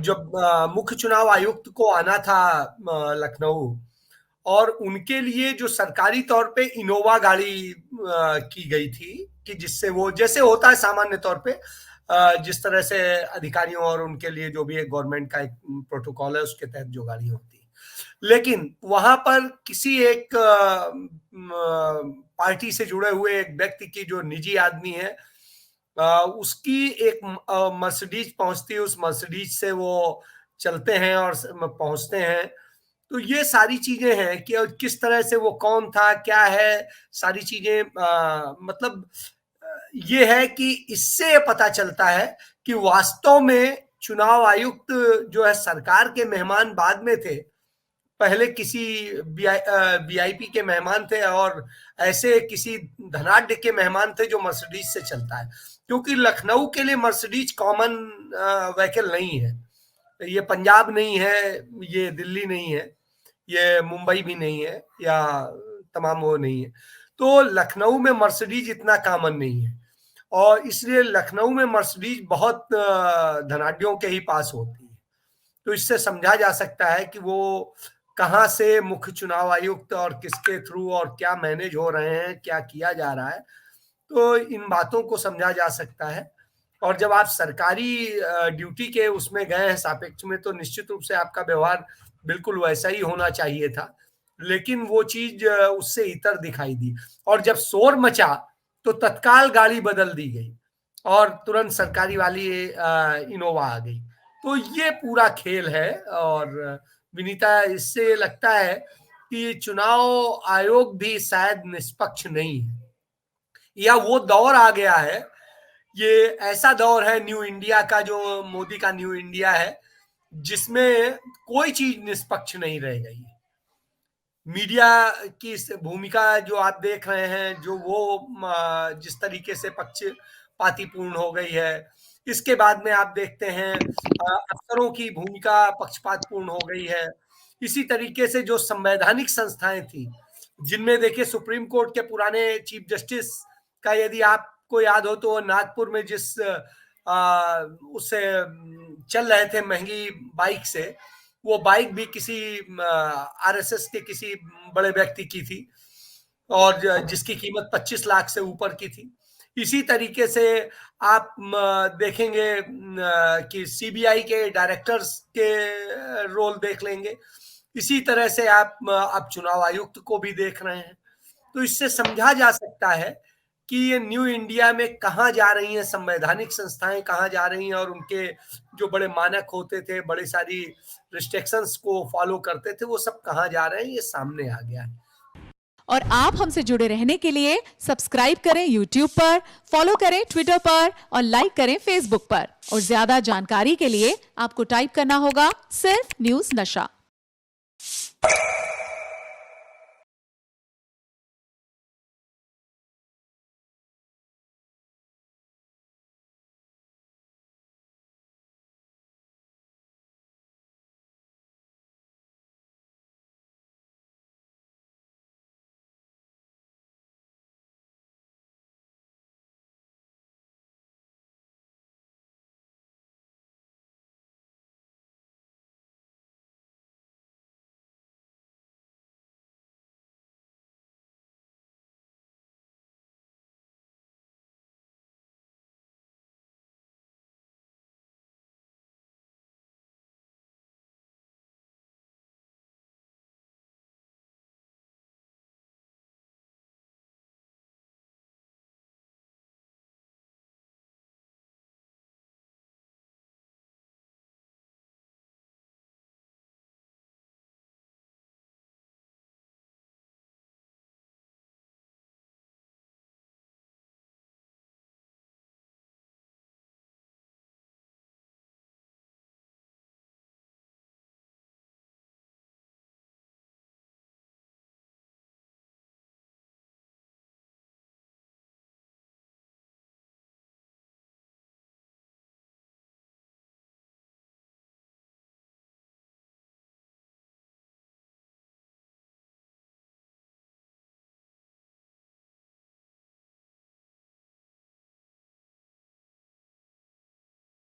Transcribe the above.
जब मुख्य चुनाव आयुक्त को आना था लखनऊ, और उनके लिए जो सरकारी तौर पे इनोवा गाड़ी की गई थी, कि जिससे वो जैसे होता है सामान्य तौर पे जिस तरह से अधिकारियों और उनके लिए जो भी एक गवर्नमेंट का एक प्रोटोकॉल है उसके तहत जो गाड़ी होती है, लेकिन वहां पर किसी एक पार्टी से जुड़े हुए एक व्यक्ति की जो निजी आदमी है, उसकी एक मर्सिडीज पहुंचती है, उस मर्सिडीज से वो चलते हैं और पहुंचते हैं। तो ये सारी चीजें हैं कि किस तरह से वो कौन था, क्या है, सारी चीजें मतलब ये है कि इससे पता चलता है कि वास्तव में चुनाव आयुक्त जो है सरकार के मेहमान बाद में थे, पहले किसी वीआईपी के मेहमान थे और ऐसे किसी धनाढ्य के मेहमान थे जो मर्सिडीज से चलता है, क्योंकि लखनऊ के लिए मर्सिडीज कॉमन व्हीकल नहीं है। ये पंजाब नहीं है, ये दिल्ली नहीं है, ये मुंबई भी नहीं है, या तमाम वो नहीं है। तो लखनऊ में मर्सिडीज इतना कॉमन नहीं है, और इसलिए लखनऊ में मर्सिडीज बहुत धनाढ्यों के ही पास होती है। तो इससे समझा जा सकता है कि वो कहाँ से मुख्य चुनाव आयुक्त और किसके थ्रू और क्या मैनेज हो रहे हैं, क्या किया जा रहा है, तो इन बातों को समझा जा सकता है। और जब आप सरकारी ड्यूटी के उसमें गए हैं सापेक्ष में, तो निश्चित रूप से आपका व्यवहार बिल्कुल वैसा ही होना चाहिए था, लेकिन वो चीज उससे इतर दिखाई दी, और जब शोर मचा तो तत्काल गाड़ी बदल दी गई और तुरंत सरकारी वाली इनोवा आ गई। तो ये पूरा खेल है, और विनीता, इससे लगता है कि चुनाव आयोग भी शायद निष्पक्ष नहीं है, या वो दौर आ गया है, ये ऐसा दौर है न्यू इंडिया का, जो मोदी का न्यू इंडिया है, जिसमें कोई चीज निष्पक्ष नहीं रह गई है। मीडिया की भूमिका जो आप देख रहे हैं, जो वो जिस तरीके से पक्षपातीपूर्ण हो गई है, इसके बाद में आप देखते हैं अफसरों की भूमिका पक्षपातपूर्ण हो गई है। इसी तरीके से जो संवैधानिक संस्थाएं थी, जिनमें देखिए सुप्रीम कोर्ट के पुराने चीफ जस्टिस का, यदि आपको याद हो तो नागपुर में जिस उससे चल रहे थे महंगी बाइक से, वो बाइक भी किसी आरएसएस के किसी बड़े व्यक्ति की थी, और जिसकी कीमत 25 लाख से ऊपर की थी। इसी तरीके से आप देखेंगे कि सीबीआई के डायरेक्टर्स के रोल देख लेंगे। इसी तरह से आप चुनाव आयुक्त को भी देख रहे हैं। तो इससे समझा जा सकता है कि ये न्यू इंडिया में कहाँ जा रही हैं संवैधानिक संस्थाएं, कहाँ जा रही हैं, और उनके जो बड़े मानक होते थे, बड़ी सारी रिस्ट्रिक्शंस को फॉलो करते थे, वो सब कहाँ जा रहे हैं, ये सामने आ गया है। और आप हमसे जुड़े रहने के लिए सब्सक्राइब करें YouTube पर, फॉलो करें Twitter पर और लाइक करें Facebook पर। और ज्यादा जानकारी के लिए आपको टाइप करना होगा सिर्फ न्यूज़ नशा।